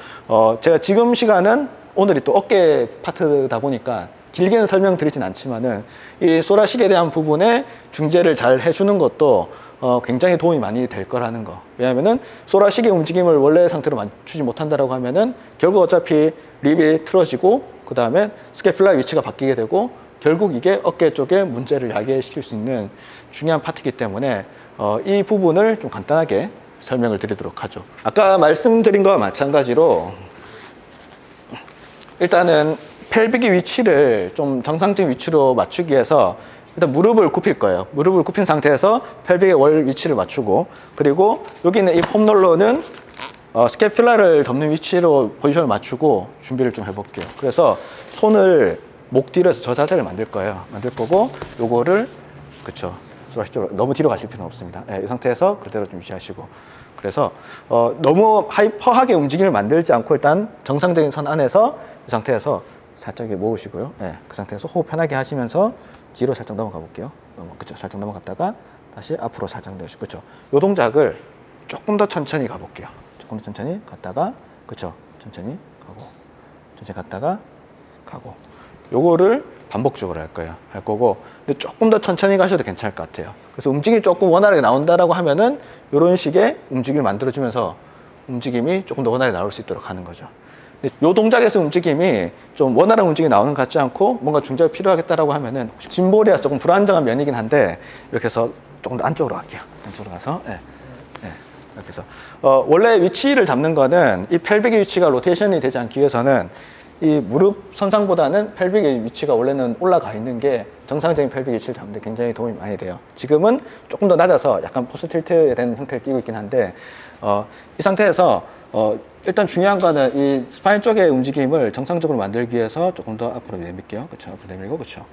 제가 지금 시간은 오늘이 또 어깨 파트다 보니까 길게는 설명드리진 않지만은 이 소라식에 대한 부분에 중재를 잘 해주는 것도 굉장히 도움이 많이 될 거라는 거. 왜냐하면은 소라식의 움직임을 원래 상태로 맞추지 못한다라고 하면은 결국 어차피 립이 틀어지고 그 다음에 스캐플라의 위치가 바뀌게 되고 결국 이게 어깨 쪽에 문제를 야기시킬 수 있는 중요한 파트이기 때문에 이 부분을 좀 간단하게 설명을 드리도록 하죠. 아까 말씀드린 거와 마찬가지로 일단은 펠빅의 위치를 좀 정상적인 위치로 맞추기 위해서 일단 무릎을 굽힐 거예요. 무릎을 굽힌 상태에서 펠빅의 월 위치를 맞추고 그리고 여기 있는 이 폼롤러는 스캐플라를 덮는 위치로 포지션을 맞추고 준비를 좀 해볼게요. 그래서 손을 목 뒤로 해서 저 자세를 만들 거예요. 만들 거고 요거를 그쵸. 너무 뒤로 가실 필요는 없습니다. 이 상태에서 그대로 좀 유지하시고 그래서 너무 하이퍼하게 움직임을 만들지 않고 일단 정상적인 선 안에서 이 상태에서 살짝 모으시고요. 그 상태에서 호흡 편하게 하시면서 뒤로 살짝 넘어가 볼게요. 그쵸. 살짝 넘어갔다가 다시 앞으로 살짝 내시고 그쵸. 요 동작을 조금 더 천천히 가볼게요. 조금 더 천천히 갔다가 그쵸. 천천히 가고 천천히 갔다가 가고 요거를 반복적으로 할 거예요. 할 거고 근데 조금 더 천천히 가셔도 괜찮을 것 같아요. 그래서 움직임이 조금 원활하게 나온다라고 하면은 이런 식의 움직임을 만들어주면서 움직임이 조금 더 원활하게 나올 수 있도록 하는 거죠. 근데 요 동작에서 움직임이 좀 원활한 움직임이 나오는 것 같지 않고 뭔가 중재가 필요하겠다라고 하면은 짐볼이라서 조금 불안정한 면이긴 한데 이렇게 해서 조금 더 안쪽으로 갈게요. 안쪽으로 가서 이렇게 해서 원래 위치를 잡는 거는 이 펠빅의 위치가 로테이션이 되지 않기 위해서는 이 무릎 선상보다는 펠빅의 위치가 원래는 올라가 있는 게 정상적인 펠빅 위치를 잡는 데 굉장히 도움이 많이 돼요. 지금은 조금 더 낮아서 약간 포스 틸트에 된 형태를 띄고 있긴 한데 이 상태에서 일단 중요한 거는 이 스파인 쪽의 움직임을 정상적으로 만들기 위해서 조금 더 앞으로 내밀게요. 그렇죠? 앞으로 내밀고 그렇죠?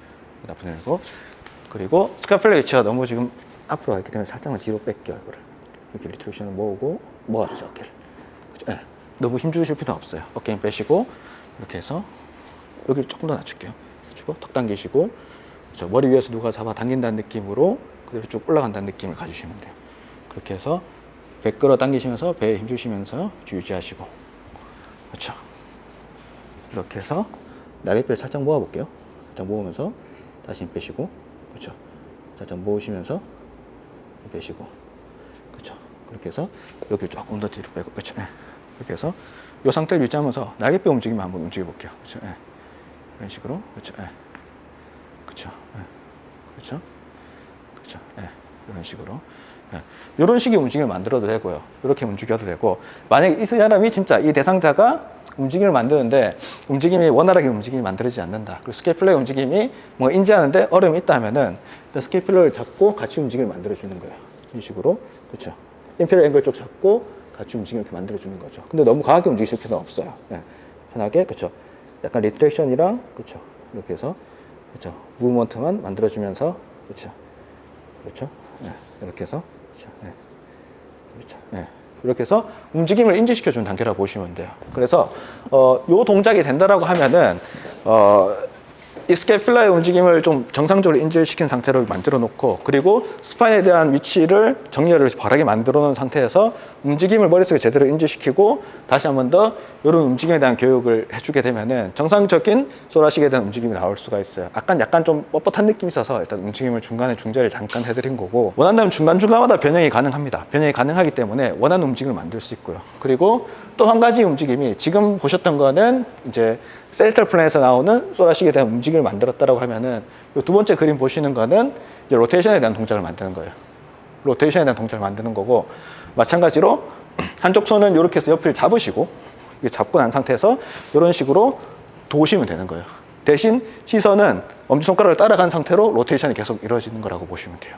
앞으로 내밀고 그리고 스카플라 위치가 너무 지금 앞으로 가 있기 때문에 살짝만 뒤로 뺄게요. 이거를 이렇게 리트랙션을 모으고 모아주세요. 어깨를 그렇죠? 너무 힘 주실 필요 없어요. 어깨 힘 빼시고 이렇게 해서 여기를 조금 더 낮출게요. 턱 당기시고 그렇죠? 머리 위에서 누가 잡아 당긴다는 느낌으로 그대로 쭉 올라간다는 느낌을 가지시면 돼요. 그렇게 해서 배 끌어 당기시면서 배에 힘 주시면서 유지하시고 그렇죠. 이렇게 해서 날개뼈를 살짝 모아볼게요. 살짝 모으면서 다시 힘 빼시고 그렇죠. 살짝 모으시면서 힘 빼시고 그렇죠. 그렇게 해서 여기를 조금 더 뒤로 빼고 그렇죠. 이렇게 해서 이 상태를 유지하면서 날개뼈 움직임을 한번 움직여 볼게요. 그렇죠. 이런 식으로 그렇죠. 그렇죠. 그렇죠. 그렇죠. 이런 식으로 이런 식의 움직임을 만들어도 되고요. 이렇게 움직여도 되고 만약에 이 사람이 진짜 이 대상자가 움직임을 만드는데 움직임이 원활하게 움직임이 만들어지지 않는다. 그리고 스캐플러의 움직임이 뭔가 인지하는데 어려움이 있다 하면은 스캐플러를 잡고 같이 움직임을 만들어주는 거예요. 이런 식으로 그렇죠. 인피리어 앵글 쪽 잡고 같이 움직임을 이렇게 만들어주는 거죠. 근데 너무 강하게 움직이실 필요는 없어요. 편하게 그렇죠. 약간 리트랙션이랑 그렇죠. 이렇게 해서 그렇죠. 무브먼트만 만들어주면서 그렇죠. 그렇죠. 이렇게 해서 그렇죠. 그렇죠. 이렇게 해서 움직임을 인지시켜주는 단계라고 보시면 돼요. 그래서 요 동작이 된다라고 하면은 이 스캐플라의 움직임을 좀 정상적으로 인지시킨 상태로 만들어 놓고 그리고 스파인에 대한 위치를 정렬을 바르게 만들어 놓은 상태에서 움직임을 머릿속에 제대로 인지시키고 다시 한 번 더 이런 움직임에 대한 교육을 해주게 되면은 정상적인 소라식에 대한 움직임이 나올 수가 있어요. 약간 좀 뻣뻣한 느낌이 있어서 일단 움직임을 중간에 중재를 잠깐 해드린 거고 원한다면 중간중간마다 변형이 가능합니다. 변형이 가능하기 때문에 원하는 움직임을 만들 수 있고요. 그리고 또 한 가지 움직임이 지금 보셨던 거는 이제 셀터 플랜에서 나오는 소라식에 대한 움직임을 만들었다라고 하면은 이 두 번째 그림 보시는 거는 이제 로테이션에 대한 동작을 만드는 거예요. 로테이션에 대한 동작을 만드는 거고 마찬가지로 한쪽 손은 이렇게 해서 옆을 잡으시고 잡고 난 상태에서 이런 식으로 도우시면 되는 거예요. 대신 시선은 엄지손가락을 따라간 상태로 로테이션이 계속 이루어지는 거라고 보시면 돼요.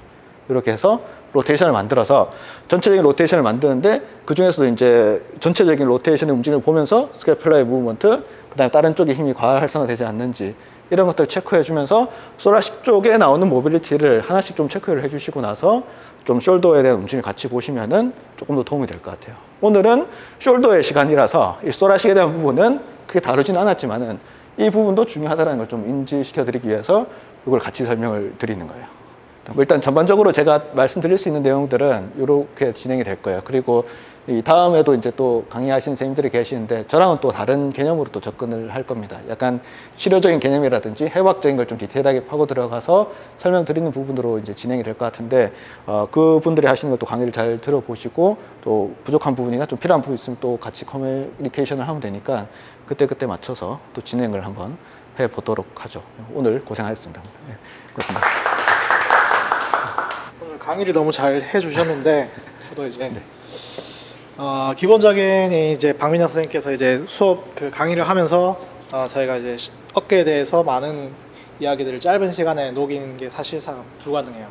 이렇게 해서 로테이션을 만들어서 전체적인 로테이션을 만드는데 그 중에서도 이제 전체적인 로테이션의 움직임을 보면서 스캐플라의 무브먼트, 그 다음에 다른 쪽에 힘이 과활성화되지 않는지 이런 것들을 체크해 주면서 소라식 쪽에 나오는 모빌리티를 하나씩 좀 체크를 해 주시고 나서 좀 숄더에 대한 움직임을 같이 보시면은 조금 더 도움이 될 것 같아요. 오늘은 숄더의 시간이라서 이 소라식에 대한 부분은 크게 다루진 않았지만은 이 부분도 중요하다는 걸 좀 인지시켜 드리기 위해서 이걸 같이 설명을 드리는 거예요. 일단 전반적으로 제가 말씀드릴 수 있는 내용들은 이렇게 진행이 될 거예요. 그리고 이 다음에도 이제 또 강의하신 선생님들이 계시는데 저랑은 또 다른 개념으로 또 접근을 할 겁니다. 약간 치료적인 개념이라든지 해부학적인 걸 좀 디테일하게 파고 들어가서 설명드리는 부분으로 이제 진행이 될 것 같은데 그분들이 하시는 것도 강의를 잘 들어보시고 또 부족한 부분이나 좀 필요한 부분 있으면 또 같이 커뮤니케이션을 하면 되니까 그때 맞춰서 또 진행을 한번 해보도록 하죠. 오늘 고생하셨습니다. 네, 그렇습니다. 오늘 강의를 너무 잘 해주셨는데 저도 이제 기본적인 이제 박민혁 선생님께서 이제 수업 그 강의를 하면서 저희가 이제 어깨에 대해서 많은 이야기들을 짧은 시간에 녹이는 게 사실상 불가능해요.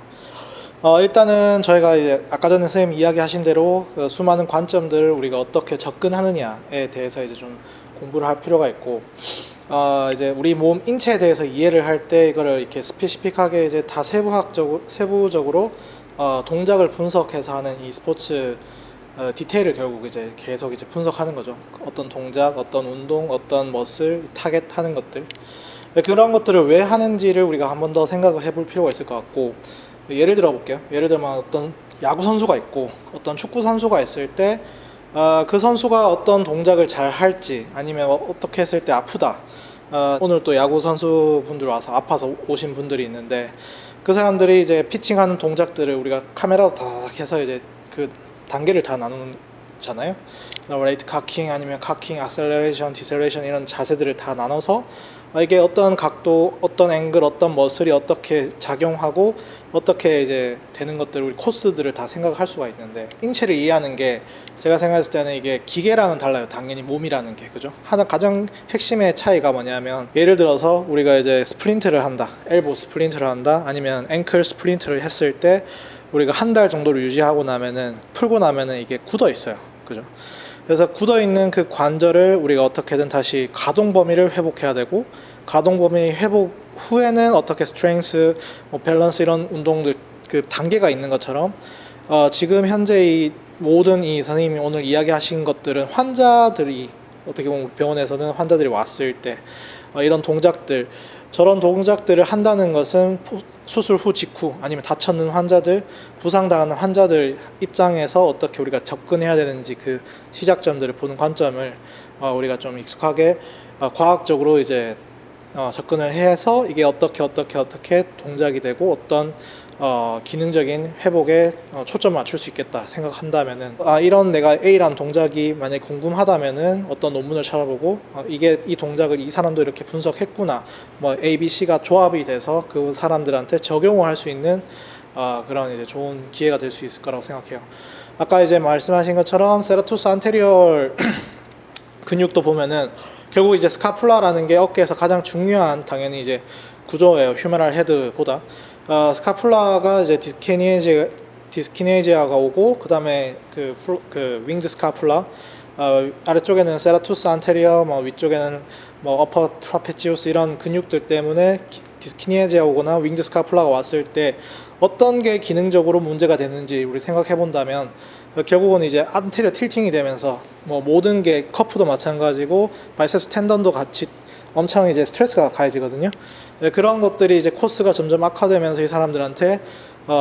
일단은 저희가 이제 아까 전에 선생님 이야기하신 대로 그 수많은 관점들을 우리가 어떻게 접근하느냐에 대해서 이제 좀 공부를 할 필요가 있고, 이제 우리 몸 인체에 대해서 이해를 할 때 이거를 이렇게 스페시픽하게 이제 다 세부적으로 동작을 분석해서 하는 이 스포츠 디테일을 결국 이제 계속 이제 분석하는 거죠. 어떤 동작, 어떤 운동, 어떤 머슬, 타겟 하는 것들, 그런 것들을 왜 하는지를 우리가 한 번 더 생각을 해볼 필요가 있을 것 같고, 예를 들어 볼게요. 예를 들면 어떤 야구 선수가 있고 어떤 축구 선수가 있을 때 그 선수가 어떤 동작을 잘 할지, 아니면 어떻게 했을 때 아프다. 오늘 또 야구 선수분들 와서 아파서 오신 분들이 있는데 그 사람들이 이제 피칭하는 동작들을 우리가 카메라로 다 해서 이제 그 단계를 다 나누잖아요. 레이트 카킹, 아니면 카킹, 악셀레레이션, 디셀레이션 이런 자세들을 다 나눠서 이게 어떤 각도, 어떤 앵글, 어떤 머슬이 어떻게 작용하고 어떻게 이제 되는 것들, 우리 코스들을 다 생각할 수가 있는데, 인체를 이해하는 게 제가 생각했을 때는 이게 기계랑은 달라요. 당연히 몸이라는 게, 그죠? 하나 가장 핵심의 차이가 뭐냐면, 예를 들어서 우리가 이제 스프린트를 한다, 엘보 스프린트를 한다, 아니면 앵클 스프린트를 했을 때 우리가 한 달 정도를 유지하고 나면은, 풀고 나면은 이게 굳어 있어요, 그죠? 그래서 굳어 있는 그 관절을 우리가 어떻게든 다시 가동 범위를 회복해야 되고, 가동 범위 회복 후에는 어떻게 스트렝스, 뭐 밸런스 이런 운동들 그 단계가 있는 것처럼 지금 현재 이 모든 이 선생님이 오늘 이야기하신 것들은 환자들이 어떻게 보면 병원에서는 환자들이 왔을 때 이런 동작들, 저런 동작들을 한다는 것은 수술 후 직후, 아니면 다쳤는 환자들, 부상당하는 환자들 입장에서 어떻게 우리가 접근해야 되는지 그 시작점들을 보는 관점을 우리가 좀 익숙하게 과학적으로 이제 접근을 해서 이게 어떻게 동작이 되고 어떤 기능적인 회복에 초점을 맞출 수 있겠다 생각한다면은, 이런 내가 A라는 동작이 만약에 궁금하다면은 어떤 논문을 찾아보고 이게 이 동작을 이 사람도 이렇게 분석했구나, 뭐 A, B, C가 조합이 돼서 그 사람들한테 적용을 할 수 있는 그런 이제 좋은 기회가 될 수 있을 거라고 생각해요. 아까 이제 말씀하신 것처럼 세라투스 안테리얼 근육도 보면은 결국 이제 스카풀라라는 게 어깨에서 가장 중요한 당연히 이제 구조예요. 휴메랄 헤드보다. 스카풀라가 이제 디스키네지아가 오고, 그 다음에 그 윙드 스카풀라, 아래쪽에는 세라투스 안테리어, 뭐 위쪽에는 뭐 어퍼 트라페치우스 이런 근육들 때문에 디스키네지아 오거나 윙드 스카풀라가 왔을 때 어떤 게 기능적으로 문제가 되는지 우리 생각해 본다면, 결국은 이제 안테리어 틸팅이 되면서 뭐 모든 게 커프도 마찬가지고 바이셉스 텐던도 같이 엄청 이제 스트레스가 가해지거든요. 그런 것들이 이제 코스가 점점 악화되면서 이 사람들한테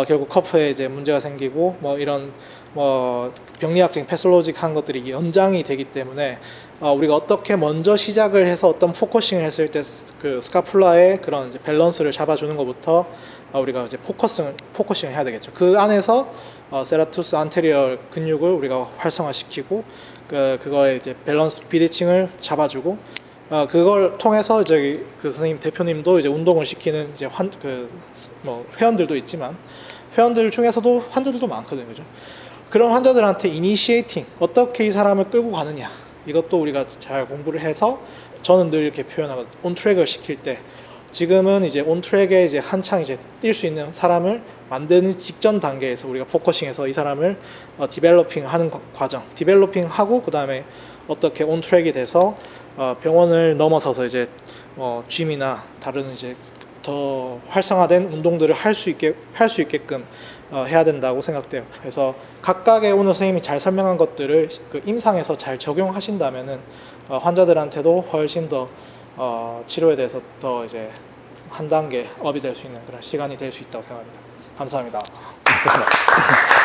결국 커프에 이제 문제가 생기고 뭐 이런 뭐 병리학적인 패솔로직한 것들이 연장이 되기 때문에 우리가 어떻게 먼저 시작을 해서 어떤 포커싱을 했을 때 그 스카풀라의 그런 이제 밸런스를 잡아주는 것부터 우리가 이제 포커싱을 해야 되겠죠. 그 안에서 세라투스 안테리어 근육을 우리가 활성화시키고 그거의 이제 밸런스 비대칭을 잡아주고, 그걸 통해서 저기 그 선생님 대표님도 이제 운동을 시키는 이제 뭐 회원들도 있지만 회원들 중에서도 환자들도 많거든요, 그죠? 그런 환자들한테 이니시에이팅, 어떻게 이 사람을 끌고 가느냐, 이것도 우리가 잘 공부를 해서, 저는 늘 이렇게 표현하거든요. 온트랙을 시킬 때 지금은 이제 온트랙에 이제 한창 이제 뛸 수 있는 사람을 만드는 직전 단계에서 우리가 포커싱해서 이 사람을 디벨로핑 하는 과정, 디벨로핑 하고 그 다음에 어떻게 온트랙이 돼서 병원을 넘어서서 이제 짐이나 다른 이제 더 활성화된 운동들을 할 수 있게끔 해야 된다고 생각돼요. 그래서 각각의 오늘 선생님이 잘 설명한 것들을 그 임상에서 잘 적용하신다면은 환자들한테도 훨씬 더 치료에 대해서 더 이제 한 단계 업이 될 수 있는 그런 시간이 될 수 있다고 생각합니다. 감사합니다. 좋습니다.